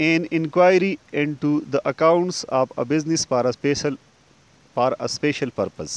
an inquiry into the accounts of a business for a special purpose।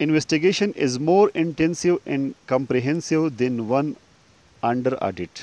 investigation is more intensive and comprehensive than one under audit।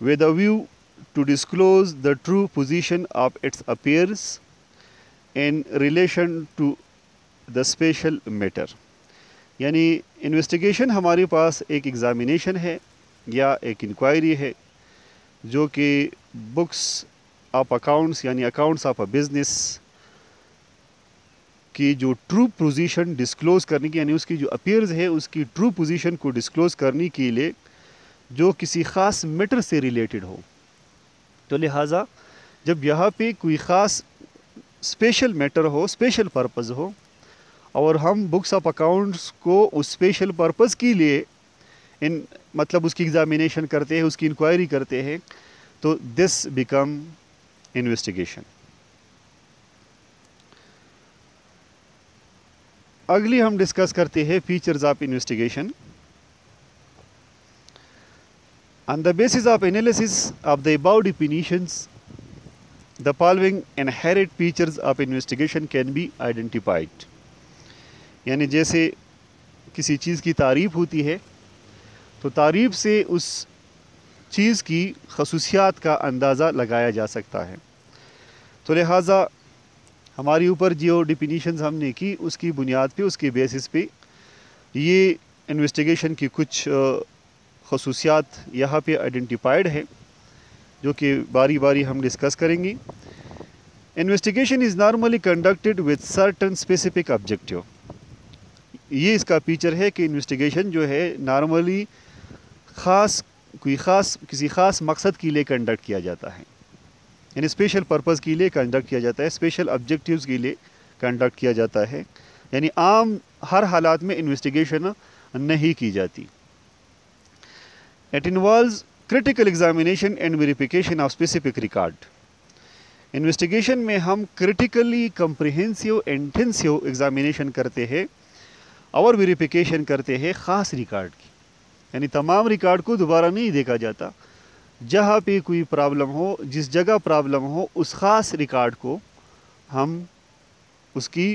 with a view to disclose the true position of its affairs in relation to the special matter. یعنی investigation ہمارے پاس ایک examination ہے یا ایک inquiry ہے جو کہ books of accounts یعنی اکاؤنٹس آف اے بزنس کی جو ٹرو پوزیشن ڈسکلوز کرنے کی، یعنی اس کی جو اپیئرز ہے اس کی ٹرو پوزیشن کو ڈسکلوز کرنے کے لیے جو کسی خاص میٹر سے ریلیٹڈ ہو. تو لہٰذا جب یہاں پہ کوئی خاص اسپیشل میٹر ہو، اسپیشل پرپز ہو، اور ہم بکس آف اکاؤنٹس کو اس اسپیشل پرپز کے لیے مطلب اس کی ایگزامینیشن کرتے ہیں، اس کی انکوائری کرتے ہیں، تو دس بیکم انویسٹیگیشن. اگلی ہم ڈسکس کرتے ہیں features of investigation. On the basis of analysis of the above definitions, the following inherent features of investigation can be identified. یعنی جیسے کسی چیز کی تعریف ہوتی ہے تو تعریف سے اس چیز کی خصوصیات کا اندازہ لگایا جا سکتا ہے. تو لہٰذا ہماری اوپر جو ڈیفینیشنز ہم نے کی اس کی بنیاد پہ، اس کے بیسس پہ یہ انویسٹیگیشن کی کچھ خصوصیات یہاں پہ آئیڈینٹیفائڈ ہے جو کہ باری باری ہم ڈسکس کریں گے. Investigation is normally conducted with certain specific objective. یہ اس کا فیچر ہے کہ انویسٹیگیشن جو ہے نارملی کسی خاص مقصد کے لیے کنڈکٹ کیا جاتا ہے، یعنی اسپیشل پرپز کے لیے کنڈکٹ کیا جاتا ہے، اسپیشل آبجیکٹیوز کے لیے کنڈکٹ کیا جاتا ہے. یعنی عام ہر حالات میں انویسٹیگیشن نہیں کی جاتی. It involves critical examination and verification of specific record. Investigation میں ہم کریٹیکلی کمپریہنسیو انٹینسیو ایگزامینیشن کرتے ہیں اور ویریفیکیشن کرتے ہیں خاص ریکارڈ کی. یعنی تمام ریکارڈ کو دوبارہ نہیں دیکھا جاتا، جہاں پہ کوئی پرابلم ہو، جس جگہ پرابلم ہو، اس خاص ریکارڈ کو ہم اس کی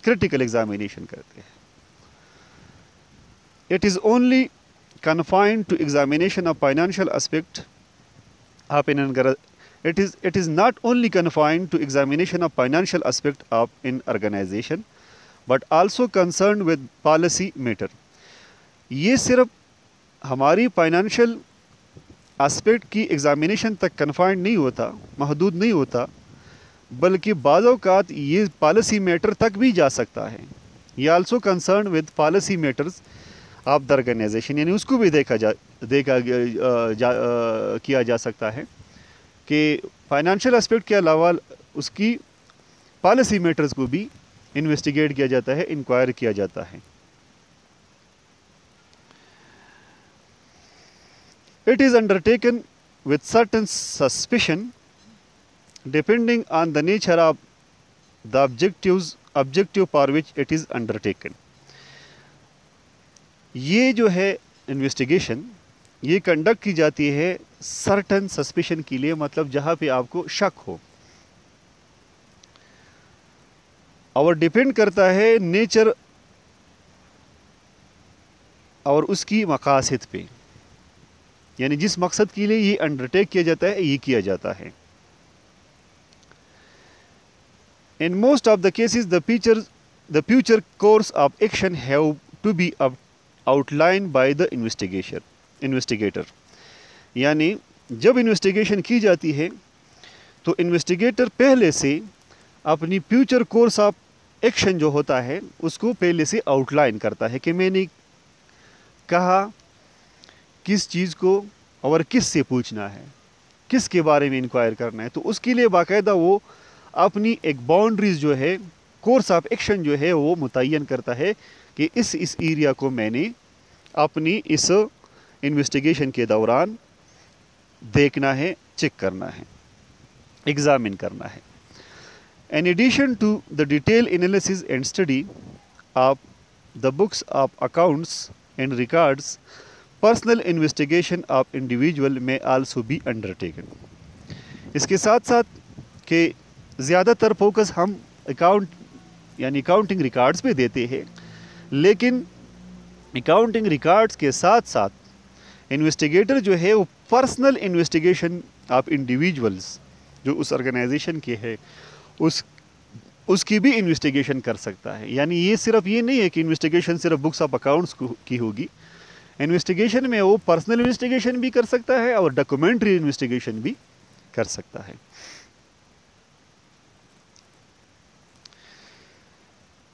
کریٹیکل ایگزامینیشن کرتے ہیں. It is only confined to examination of financial aspect of it is not only confined to examination of financial aspect of an organization but also concerned with policy matter. یہ صرف ہماری financial aspect کی examination تک confined نہیں ہوتا، محدود نہیں ہوتا، بلکہ بعض اوقات یہ پالیسی میٹر تک بھی جا سکتا ہے. یہ also concern with policy matters of the organisation, یعنی اس کو بھی کیا جا سکتا ہے کہ فائنینشیل اسپیکٹ کے علاوہ اس کی پالیسی میٹرز کو بھی انویسٹیگیٹ کیا جاتا ہے، انکوائر کیا جاتا ہے. It is undertaken with certain suspicion depending on the nature of the objective for which it is undertaken. یہ جو ہے انویسٹیگیشن یہ کنڈکٹ کی جاتی ہے سرٹن سسپیشن کے لیے، مطلب جہاں پہ آپ کو شک ہو، اور ڈیپینڈ کرتا ہے نیچر اور اس کی مقاصد پہ، یعنی جس مقصد کے لیے یہ انڈرٹیک کیا جاتا ہے یہ کیا جاتا ہے. In most of the cases the future course of action have to be outlined by the investigator. یعنی جب انویسٹیگیشن کی جاتی ہے تو انویسٹیگیٹر پہلے سے اپنی فیوچر کورس آف ایکشن جو ہوتا ہے اس کو پہلے سے آؤٹ لائن کرتا ہے کہ میں نے کہا کس چیز کو اور کس سے پوچھنا ہے، کس کے بارے میں انکوائر کرنا ہے. تو اس کے لیے باقاعدہ وہ اپنی ایک باؤنڈریز جو ہے، کورس آف ایکشن جو ہے وہ متعین کرتا ہے کہ اس ایریا کو میں نے اپنی اس انویسٹیگیشن کے دوران دیکھنا ہے، چیک کرنا ہے، ایگزامن کرنا ہے. In addition to the detailed analysis and study of the books of accounts and records, personal investigation of individual may also be undertaken. اس کے ساتھ ساتھ کہ زیادہ تر فوکس ہم اکاؤنٹنگ ریکارڈز پہ دیتے ہیں، لیکن اکاؤنٹنگ ریکارڈز کے ساتھ ساتھ انویسٹیگیٹر جو ہے وہ پرسنل انویسٹیگیشن آپ انڈیویجولز جو اس آرگنائزیشن کے ہے اس کی بھی انویسٹیگیشن کر سکتا ہے. یعنی یہ صرف یہ نہیں ہے کہ انویسٹیگیشن صرف بکس آف اکاؤنٹس کی ہوگی. انویسٹیگیشن میں وہ پرسنل انویسٹیگیشن بھی کر سکتا ہے اور ڈاکومنٹری انویسٹیگیشن بھی کر سکتا ہے.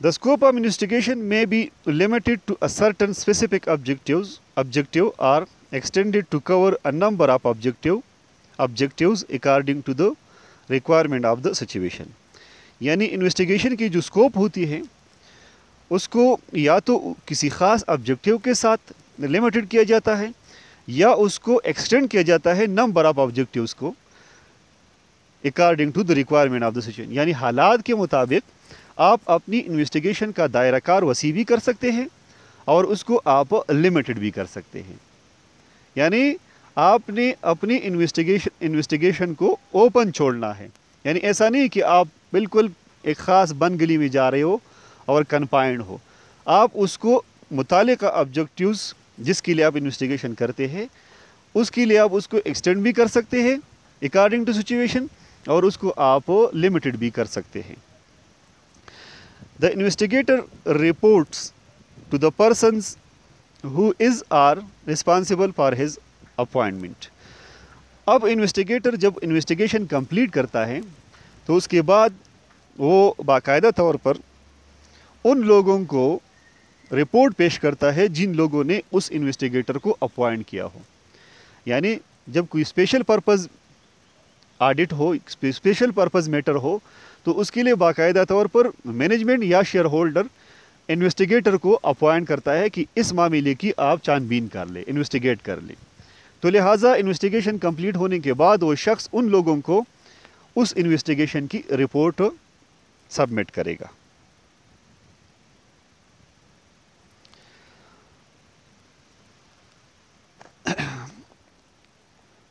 The scope of investigation may be limited to a certain specific objective or extended to cover a number of objectives according to the requirement of the situation. یعنی انویسٹیگیشن کی جو سکوپ ہوتی ہے اس کو یا تو کسی خاص آبجیکٹیو کے ساتھ لمیٹڈ کیا جاتا ہے یا اس کو ایکسٹینڈ کیا جاتا ہے نمبر آف آبجیکٹیوز کو according to the requirement of the situation. یعنی حالات کے مطابق آپ اپنی انویسٹیگیشن کا دائرہ کار وسیع بھی کر سکتے ہیں اور اس کو آپ لمیٹڈ بھی کر سکتے ہیں. یعنی آپ نے اپنی انویسٹیگیشن کو اوپن چھوڑنا ہے. یعنی ایسا نہیں کہ آپ بالکل ایک خاص بند گلی میں جا رہے ہو اور کنفائنڈ ہو. آپ اس کو متعلقہ آبجیکٹیوز جس کے لیے آپ انویسٹیگیشن کرتے ہیں اس کے لیے آپ اس کو ایکسٹینڈ بھی کر سکتے ہیں اکارڈنگ ٹو سچویشن اور اس کو آپ لمیٹڈ بھی کر سکتے ہیں. The investigator reports to the persons who are responsible for his appointment. اب انویسٹیگیٹر جب انویسٹیگیشن کمپلیٹ کرتا ہے تو اس کے بعد وہ باقاعدہ طور پر ان لوگوں کو رپورٹ پیش کرتا ہے جن لوگوں نے اس انویسٹیگیٹر کو اپوائنٹ کیا ہو. یعنی جب کوئی اسپیشل پرپز آڈٹ ہو اسپیشل پرپز میٹر ہو تو اس کے لیے باقاعدہ طور پر مینجمنٹ یا شیئر ہولڈر انویسٹیگیٹر کو اپوائنٹ کرتا ہے کہ اس معاملے کی آپ چھان بین کر لیں انویسٹیگیٹ کر لیں. تو لہٰذا انویسٹیگیشن کمپلیٹ ہونے کے بعد وہ شخص ان لوگوں کو اس انویسٹیگیشن کی رپورٹ سبمٹ کرے گا.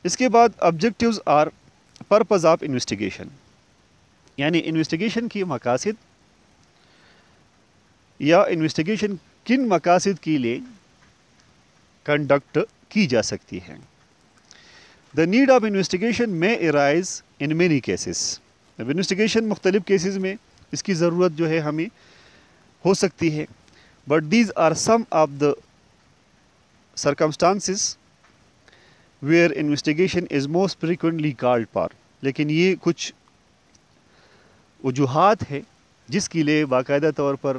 اس کے بعد objectives or purpose of investigation. یعنی انویسٹیگیشن کی مقاصد یا انویسٹیگیشن کن مقاصد کے لیے کنڈکٹ کی جا سکتی ہے. دا نیڈ آف انویسٹیگیشن میں ارائز ان مینی کیسز. اب انویسٹیگیشن مختلف کیسز میں اس کی ضرورت جو ہے ہمیں ہو سکتی ہے. But these are some of the circumstances where investigation is most frequently called for. لیکن یہ کچھ وجوہات ہے جس کے لیے باقاعدہ طور پر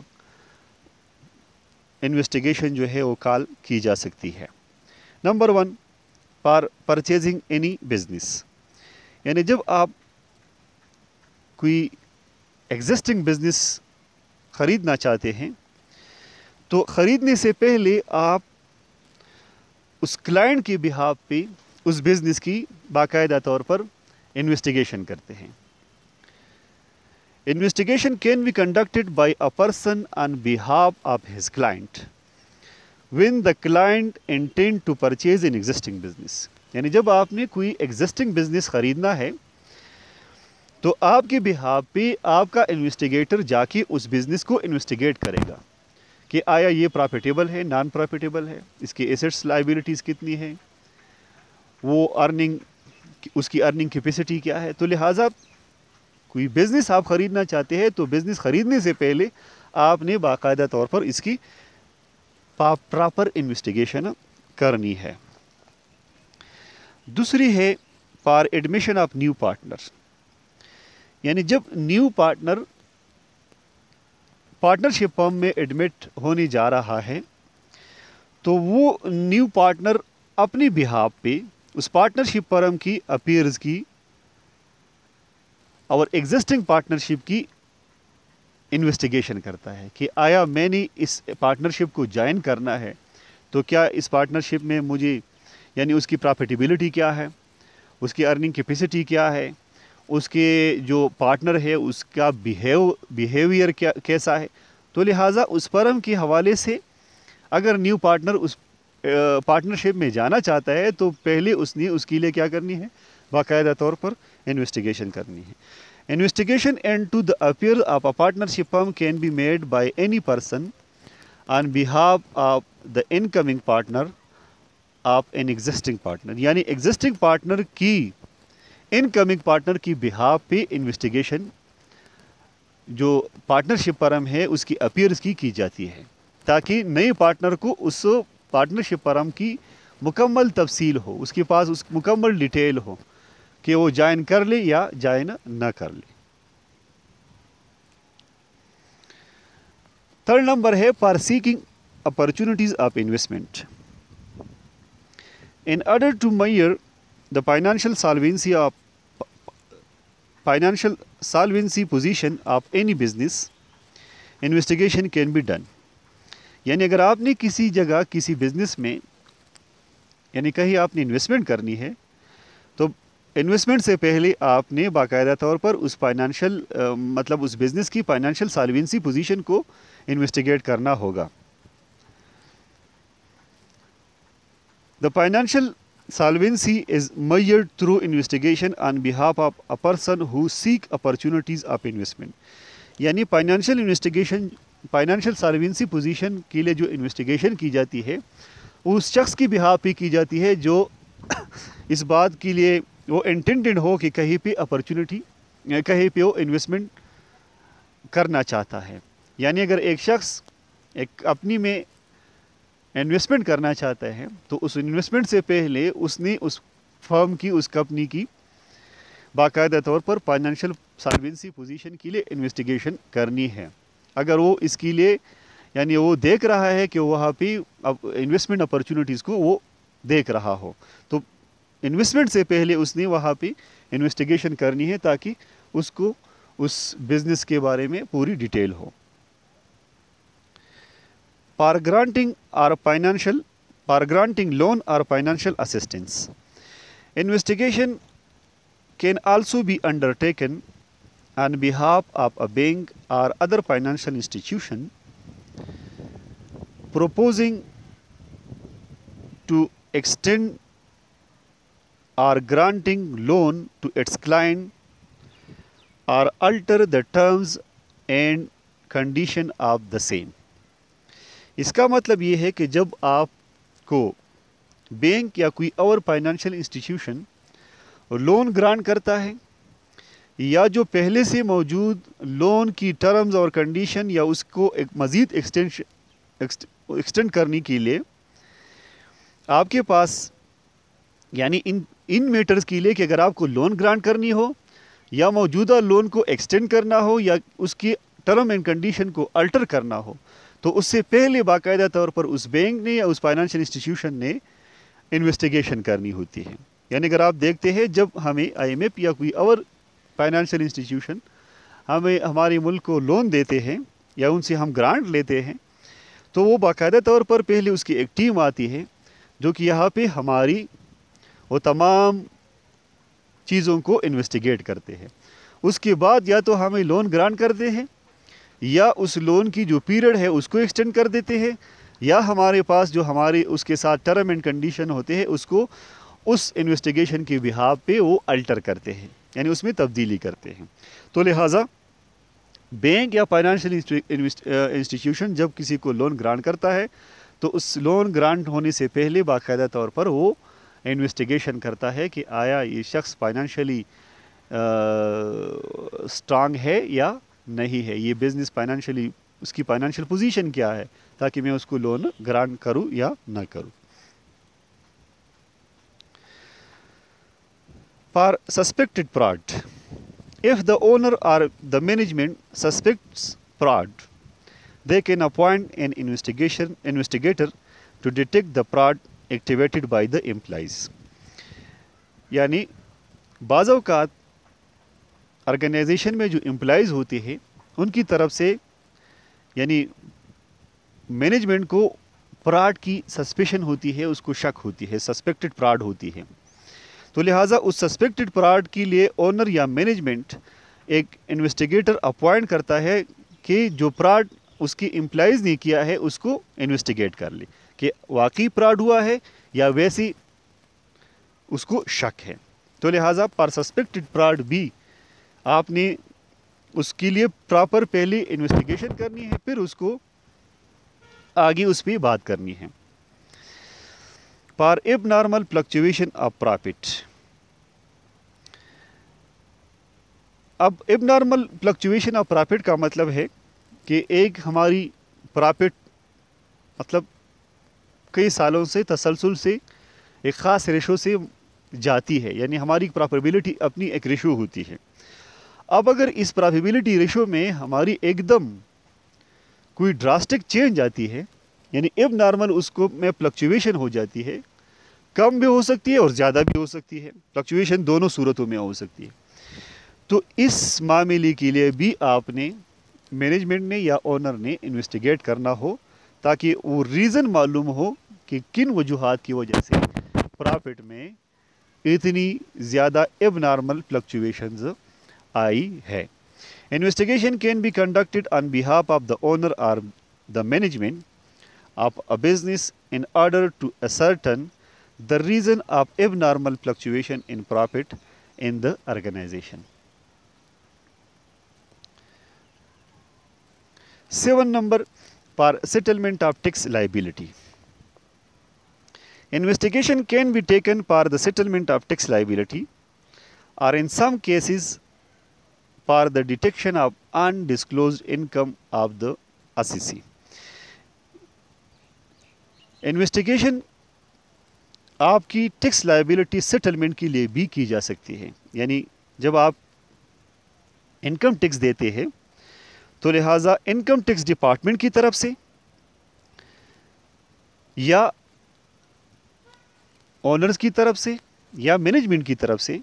انویسٹیگیشن جو ہے وہ کال کی جا سکتی ہے. Number 1 for purchasing any business. یعنی جب آپ کوئی ایگزسٹنگ بزنس خریدنا چاہتے ہیں تو خریدنے سے پہلے آپ اس کلائنٹ کی بہاف پہ اس بزنس کی باقاعدہ طور پر انویسٹیگیشن کرتے ہیں. Investigation can be conducted by a person on behalf of his client when the client intend to purchase an existing business. یعنی جب آپ نے کوئی ایگزسٹنگ بزنس خریدنا ہے تو آپ کے بہاف پہ آپ کا انویسٹیگیٹر جا کے اس بزنس کو انویسٹیگیٹ کرے گا کہ آیا یہ پروفیٹیبل ہے نان پروفیٹیبل ہے, اس کے ایسٹس لائبلٹیز کتنی ہیں, وہ اس کی ارننگ کیپیسٹی کیا ہے. تو لہٰذا کوئی بزنس آپ خریدنا چاہتے ہیں تو بزنس خریدنے سے پہلے آپ نے باقاعدہ طور پر اس کی پراپر انویسٹیگیشن کرنی ہے. دوسری ہے for admission of new partner. یعنی جب نیو پارٹنرشپ فرم میں ایڈمٹ ہونے جا رہا ہے تو وہ نیو پارٹنر اپنی بہاف پہ اس پارٹنرشپ فرم کی اپیئرز کی اور ایگزسٹنگ پارٹنرشپ کی انویسٹیگیشن کرتا ہے کہ آیا میں نے اس پارٹنرشپ کو جوائن کرنا ہے تو کیا اس پارٹنرشپ میں مجھے یعنی اس کی پروفیٹیبلٹی کیا ہے, اس کی ارننگ کیپیسٹی کیا ہے, اس کے جو پارٹنر ہے اس کا بیہیویئر کیسا ہے. تو لہٰذا اس فرم کے حوالے سے اگر نیو پارٹنر اس پارٹنرشپ میں جانا چاہتا ہے تو پہلے اس نے اس کے لیے کیا کرنی ہے, باقاعدہ طور پر انویسٹیگیشن کرنی ہے. Investigation into the appeal of a partnership firm can be made by any person on behalf of the incoming partner of an existing partner. یعنی ایگزسٹنگ پارٹنر کی انکمنگ پارٹنر کی بہاف پہ انویسٹیگیشن جو partnership firm ہے اس کی appears کی جاتی ہے تاکہ نئے پارٹنر کو اس پارٹنرشپ فرم کی مکمل تفصیل ہو، اس کے پاس اس مکمل ڈیٹیل ہو کہ وہ جوائن کر لے یا جوائن نہ کر لے۔ تھرڈ نمبر ہے for seeking opportunities of investment. In order to measure the financial solvency position of any business, investigation can be done۔ یعنی اگر آپ نے کسی جگہ کسی بزنس میں یعنی کہیں آپ نے انویسٹمنٹ کرنی ہے تو انویسٹمنٹ سے پہلے آپ نے باقاعدہ طور پر اس فائنینشیل مطلب اس بزنس کی فائنینشیل سالوینسی پوزیشن کو انویسٹیگیٹ کرنا ہوگا۔ The financial solvency is measured through investigation on behalf of a person who seek opportunities of investment۔ یعنی فائنینشیل سالوینسی پوزیشن کے لیے جو انویسٹیگیشن کی جاتی ہے اس شخص کی بہاف پہ کی جاتی ہے جو اس بات کے لیے وہ انٹینڈڈ ہو کہ کہیں پہ اپرچونٹی کہیں پہ وہ انویسٹمنٹ کرنا چاہتا ہے۔ یعنی اگر ایک شخص ایک اپنی میں انویسٹمنٹ کرنا چاہتا ہے تو اس انویسٹمنٹ سے پہلے اس نے اس فرم کی اس کمپنی کی باقاعدہ طور پر فائنینشیل سالوینسی پوزیشن کے لیے انویسٹیگیشن کرنی ہے۔ اگر وہ اس کے لیے یعنی وہ دیکھ رہا ہے کہ وہاں پہ انویسٹمنٹ اپرچونیٹیز کو وہ دیکھ رہا ہو تو انویسٹمنٹ سے پہلے اس نے وہاں پہ انویسٹیگیشن کرنی ہے تاکہ اس کو اس بزنس کے بارے میں پوری detail who. For granting loan or financial assistance, investigation can also be undertaken on behalf of a bank or other financial institution proposing to extend or granting loan to its client or alter the terms and condition of the same۔ اس کا مطلب یہ ہے کہ جب آپ کو bank یا کوئی اور فائنینشیل انسٹیٹیوشن لون گرانٹ کرتا ہے یا جو پہلے سے موجود لون کی ٹرمز اور کنڈیشن یا اس کو ایک مزید ایکسٹینڈ کرنے کے لیے آپ کے پاس یعنی ان میٹرز کے لیے کہ اگر آپ کو لون گرانٹ کرنی ہو یا موجودہ لون کو ایکسٹینڈ کرنا ہو یا اس کی ٹرم اینڈ کنڈیشن کو الٹر کرنا ہو تو اس سے پہلے باقاعدہ طور پر اس بینک نے یا اس فائنینشیل انسٹیٹیوشن نے انویسٹیگیشن کرنی ہوتی ہے۔ یعنی اگر آپ دیکھتے ہیں جب ہمیں آئی ایم ایف یا کوئی اور فائنینشیل انسٹیٹیوشن ہمیں ہمارے ملک کو لون دیتے ہیں یا ان سے ہم گرانٹ لیتے ہیں تو وہ باقاعدہ طور پر پہلے اس کی ایک ٹیم آتی ہے جو کہ یہاں پہ ہماری وہ تمام چیزوں کو انویسٹیگیٹ کرتے ہیں۔ اس کے بعد یا تو ہمیں لون گرانٹ کرتے ہیں یا اس لون کی جو پیریڈ ہے اس کو ایکسٹینڈ کر دیتے ہیں یا ہمارے پاس جو ہمارے اس کے ساتھ ٹرم اینڈ کنڈیشن ہوتے ہیں اس کو اس انویسٹیگیشن کی بہاف پہ وہ الٹر کرتے ہیں یعنی اس میں تبدیلی کرتے ہیں۔ تو لہٰذا بینک یا فائنینشیل انسٹیٹیوشن جب کسی کو لون گرانٹ کرتا ہے تو اس لون گرانٹ ہونے سے پہلے باقاعدہ طور پر وہ انویسٹیگیشن کرتا ہے کہ آیا یہ شخص فائنینشیلی اسٹرانگ ہے یا نہیں ہے، یہ بزنس فائنینشیلی اس کی فائنینشیل پوزیشن کیا ہے تاکہ میں اس کو لون گرانٹ کروں یا نہ کروں۔ For suspected fraud, if the owner or the management suspects fraud, they can appoint an investigator to detect the fraud activated by the employees۔ یعنی بعض اوقات آرگنائزیشن میں جو امپلائیز ہوتے ہیں ان کی طرف سے یعنی مینجمنٹ کو فراڈ کی سسپیشن ہوتی ہے، اس کو شک ہوتی ہے، سسپیکٹڈ فراڈ ہوتی ہے، تو لہٰذا اس سسپیکٹڈ فراڈ کے لیے اونر یا مینجمنٹ ایک انویسٹیگیٹر اپوائنٹ کرتا ہے کہ جو فراڈ اس کی امپلائیز نے کیا ہے اس کو انویسٹیگیٹ کر لے کہ واقعی فراڈ ہوا ہے یا ویسی اس کو شک ہے۔ تو لہٰذا پر سسپیکٹڈ فراڈ بھی آپ نے اس کے لیے پراپر پہلے انویسٹیگیشن کرنی ہے، پھر اس کو آگے اس پہ بات کرنی ہے۔ For abnormal fluctuation of profit, اب اب نارمل فلکچویشن آف پرافٹ کا مطلب ہے کہ ایک ہماری پرافٹ مطلب کئی سالوں سے تسلسل سے ایک خاص ریشو سے جاتی ہے، یعنی ہماری پرافیبلٹی اپنی ایک ریشو ہوتی ہے. اب اگر اس پرافیبلٹی ریشو میں ہماری ایک دم کوئی ڈراسٹک چینج آتی ہے، یعنی اب نارمل اس کو میں فلکچویشن ہو جاتی ہے، کم بھی ہو سکتی ہے اور زیادہ بھی ہو سکتی ہے، فلکچویشن دونوں صورتوں میں ہو سکتی ہے. تو اس معاملے کے لیے بھی آپ نے مینجمنٹ نے یا اونر نے انویسٹیگیٹ کرنا ہو تاکہ وہ ریزن معلوم ہو کہ کن وجوہات کی وجہ سے پرافٹ میں اتنی زیادہ اب نارمل فلکچویشنز آئی ہے. Investigation can be conducted on behalf of the owner اور the management of a business in order to ascertain the reason of abnormal fluctuation in profit in the organization. 7 number for settlement of tax liability. Investigation can be taken for the settlement of tax liability or in some cases for the detection of undisclosed income of the assessee. Investigation آپ کی tax liability settlement کے لیے بھی کی جا سکتی ہے، یعنی جب آپ انکم ٹیکس دیتے ہیں تو لہٰذا انکم ٹیکس ڈپارٹمنٹ کی طرف سے یا اونرز کی طرف سے یا مینجمنٹ کی طرف سے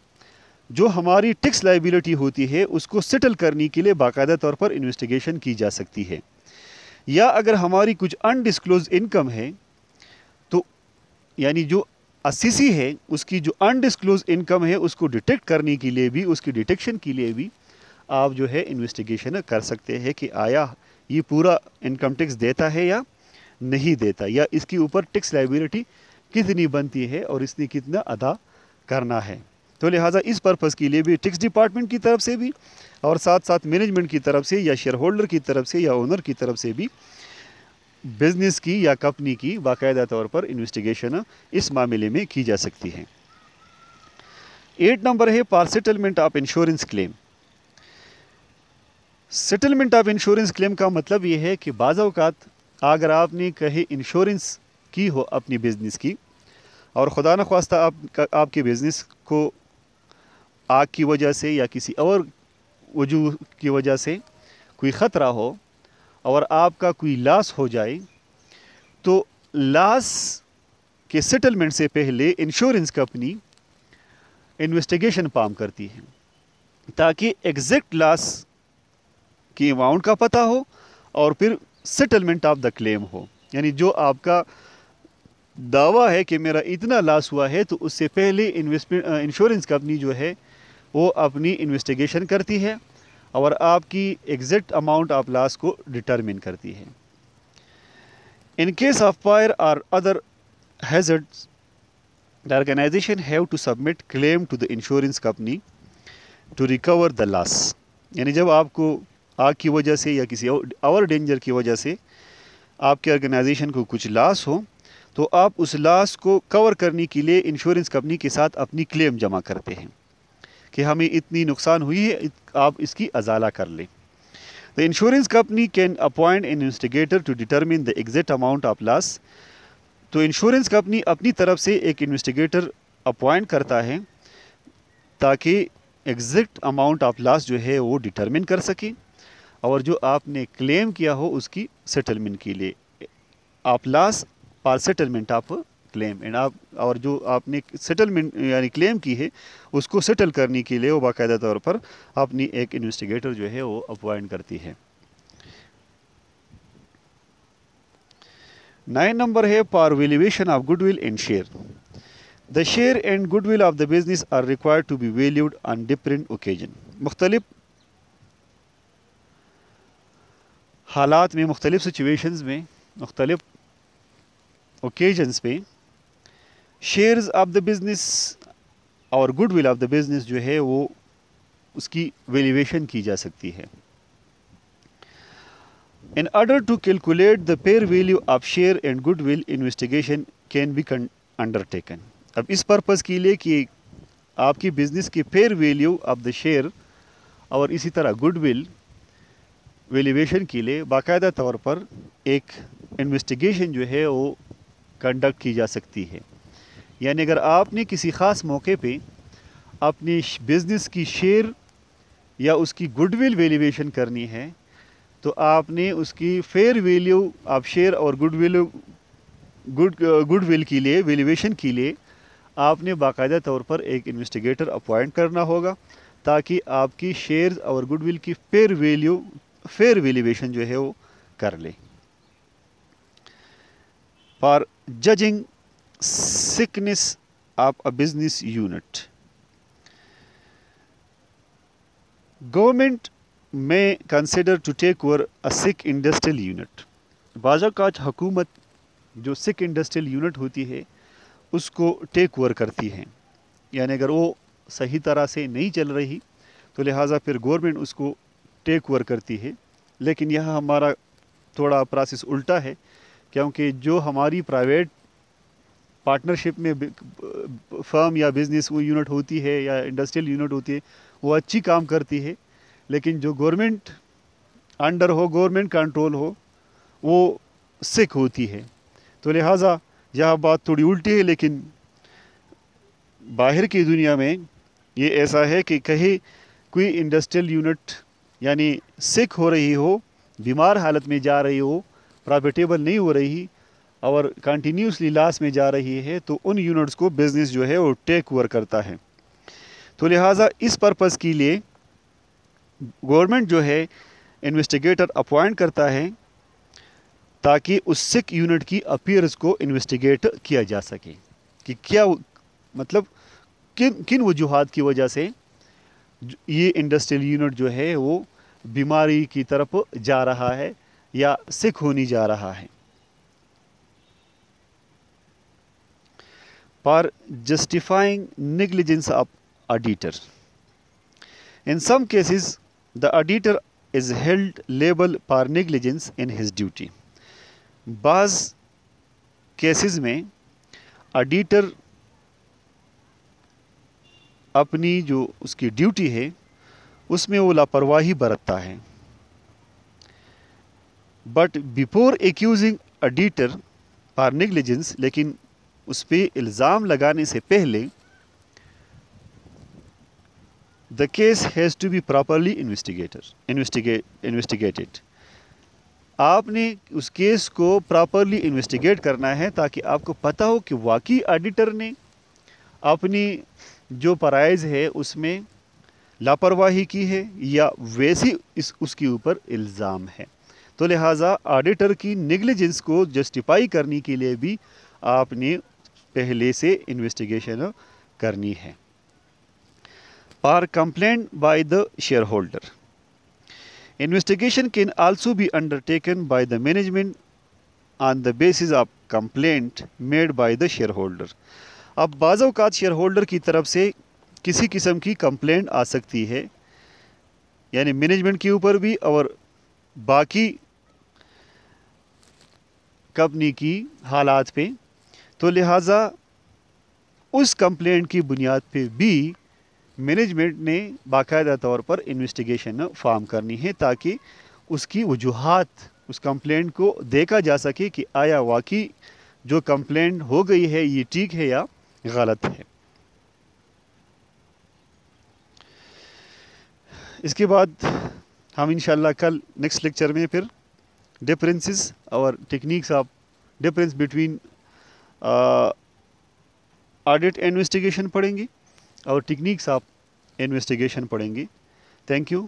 جو ہماری ٹیکس لائبلٹی ہوتی ہے اس کو سیٹل کرنے کے لیے باقاعدہ طور پر انویسٹیگیشن کی جا سکتی ہے. یا اگر ہماری کچھ انڈسکلوز انکم ہے تو یعنی جو اسیسی ہے اس کی جو انڈسکلوز انکم ہے اس کو ڈیٹیکٹ کرنے کے لیے بھی، اس کی ڈیٹیکشن کے لیے بھی آپ جو ہے انویسٹیگیشن کر سکتے ہیں کہ آیا یہ پورا انکم ٹیکس دیتا ہے یا نہیں دیتا، یا اس کے اوپر ٹیکس لائبلٹی کتنی بنتی ہے اور اس نے کتنا ادا کرنا ہے. تو لہٰذا اس پرپز کے لیے بھی ٹیکس ڈپارٹمنٹ کی طرف سے بھی اور ساتھ ساتھ مینجمنٹ کی طرف سے یا شیئر ہولڈر کی طرف سے یا اونر کی طرف سے بھی بزنس کی یا کمپنی کی باقاعدہ طور پر انویسٹیگیشن اس معاملے میں کی جا سکتی ہے. 8 نمبر ہے for settlement of insurance claim. Settlement of insurance claim کا مطلب یہ ہے کہ بعض اوقات اگر آپ نے کہیں انشورنس کی ہو اپنی بزنس کی اور خدا نخواستہ آپ کے بزنس کو آگ کی وجہ سے یا کسی اور وجوہ کی وجہ سے کوئی خطرہ ہو اور آپ کا کوئی لاس ہو جائے تو لاس کے سیٹلمنٹ سے پہلے انشورنس کمپنی انویسٹیگیشن پام کرتی ہے تاکہ ایگزیکٹ لاس کی اماؤنٹ کا پتہ ہو اور پھر سیٹلمنٹ آف دا کلیم ہو. یعنی جو آپ کا دعویٰ ہے کہ میرا اتنا لاس ہوا ہے تو اس سے پہلے انشورنس کمپنی جو ہے وہ اپنی انویسٹیگیشن کرتی ہے اور آپ کی ایگزیکٹ اماؤنٹ آف لاس کو ڈٹرمن کرتی ہے. ان کیس آف فائر اور other hazards the organization have to submit claim to the insurance company to recover the loss. یعنی جب آپ کو آگ کی وجہ سے یا کسی اور ڈینجر کی وجہ سے آپ کے آرگنائزیشن کو کچھ لاس ہو تو آپ اس لاس کو کور کرنے کے لیے انشورنس کمپنی کے ساتھ اپنی کلیم جمع کرتے ہیں کہ ہمیں اتنی نقصان ہوئی ہے، آپ اس کی ازالہ کر لیں. The insurance company can appoint an investigator to determine the exact amount of loss. تو انشورنس کمپنی اپنی طرف سے ایک انویسٹیگیٹر اپوائنٹ کرتا ہے تاکہ ایگزیکٹ اماؤنٹ آف لاس جو ہے وہ ڈٹرمن کر سکے اور جو آپ نے کلیم کیا ہو اس کی سیٹلمنٹ کے لیے آپ لاس اور سیٹلمنٹ آف کلیم اینڈ آپ اور جو آپ نے سیٹلمنٹ یعنی کلیم کی ہے اس کو سیٹل کرنے کے لیے وہ باقاعدہ طور پر اپنی ایک انویسٹیگیٹر جو ہے وہ اپوائنٹ کرتی ہے. 9 نمبر ہے for valuation of goodwill and share. The share and goodwill of the business are required to be valued on different occasion. مختلف حالات میں، مختلف سچویشنز میں، مختلف اوکیجنز پہ شیئرز آف دا بزنس اور goodwill of the business جو ہے وہ اس کی ویلیویشن کی جا سکتی ہے. In order to calculate the fair value of share and goodwill, investigation can be undertaken. اب اس پرپز کے لیے کہ آپ کی بزنس کی fair value of the share اور اسی طرح گڈ ول ویلیویشن کے لیے باقاعدہ طور پر ایک انویسٹیگیشن جو ہے وہ کنڈکٹ کی جا سکتی ہے. یعنی اگر آپ نے کسی خاص موقع پہ اپنی بزنس کی شیئر یا اس کی گڈ ول ویلیویشن کرنی ہے تو آپ نے اس کی فیئر ویلیو آپ شیئر اور گڈ ول کے لیے ویلیویشن کے لیے آپ نے باقاعدہ طور پر ایک انویسٹیگیٹر اپوائنٹ کرنا ہوگا تاکہ آپ کی شیئرز اور گڈ ول کی فیئر ویلیویشن جو ہے وہ کر لے. For judging sickness of a business unit, government میں consider to take over a sick industrial unit. بعض اوقات حکومت جو سک انڈسٹریل یونٹ ہوتی ہے اس کو ٹیک اوور کرتی ہے. یعنی اگر وہ صحیح طرح سے نہیں چل رہی تو لہٰذا پھر گورنمنٹ اس کو ٹیک اوور کرتی ہے. لیکن یہاں ہمارا تھوڑا پروسیس الٹا ہے, کیونکہ جو ہماری پرائیویٹ پارٹنرشپ میں فرم یا بزنس وہ یونٹ ہوتی ہے یا انڈسٹریل یونٹ ہوتی ہے وہ اچھی کام کرتی ہے, لیکن جو گورنمنٹ انڈر ہو, گورنمنٹ کنٹرول ہو, وہ سک ہوتی ہے. تو لہٰذا یہاں بات تھوڑی الٹی ہے. لیکن باہر کی دنیا میں یہ ایسا ہے کہ کہیں کوئی انڈسٹریل یونٹ یعنی سک ہو رہی ہو, بیمار حالت میں جا رہی ہو, پرافیٹیبل نہیں ہو رہی اور کنٹینیوسلی لاس میں جا رہی ہے تو ان یونٹس کو بزنس جو ہے وہ ٹیک اوور کرتا ہے. تو لہٰذا اس پرپز کے لیے گورنمنٹ جو ہے انویسٹیگیٹر اپوائنٹ کرتا ہے تاکہ اس سک یونٹ کی اپیئرنس کو انویسٹیگیٹ کیا جا سکے کہ کیا مطلب کن وجوہات کی وجہ سے یہ انڈسٹریل یونٹ جو ہے وہ بیماری کی طرف جا رہا ہے یا سک ہونی جا رہا ہے. For justifying negligence of auditor. In some cases, the auditor is held liable for negligence in his duty. بعض کیسز میں آڈیٹر اپنی جو اس کی ڈیوٹی ہے اس میں وہ لاپرواہی برتتا ہے. But before accusing auditor for negligence, لیکن اس پہ الزام لگانے سے پہلے the case has to be properly investigated. آپ نے اس کیس کو پراپرلی انویسٹیگیٹ کرنا ہے تاکہ آپ کو پتہ ہو کہ واقعی آڈیٹر نے اپنی جو فرائض ہے اس میں لاپرواہی کی ہے یا ویسی اس کے اوپر الزام ہے. تو لہٰذا آڈیٹر کی نیگلیجنس کو جسٹیفائی کرنے کے لیے بھی آپ نے پہلے سے انویسٹیگیشن کرنی ہے. For complaint by the share holder. Investigation can also be undertaken by the management on the basis of complaint made by the shareholder. اب بعض اوقات شیئر ہولڈر کی طرف سے کسی قسم کی کمپلینٹ آ سکتی ہے, یعنی مینجمنٹ کے اوپر بھی اور باقی کمپنی کی حالات پہ. تو لہٰذا اس کمپلینٹ کی بنیاد پہ بھی مینجمنٹ نے باقاعدہ طور پر انویسٹیگیشن فارم کرنی ہے تاکہ اس کی وجوہات اس کمپلینٹ کو دیکھا جا سکے کہ آیا واقعی جو کمپلینٹ ہو گئی ہے یہ ٹھیک ہے یا غلط ہے. اس کے بعد ہم انشاءاللہ کل نیکسٹ لیکچر میں پھر ڈفرینسز اور techniques of difference between audit investigation پڑھیں گے اور ٹیکنیکس آف انویسٹیگیشن پڑھیں گے. Thank you.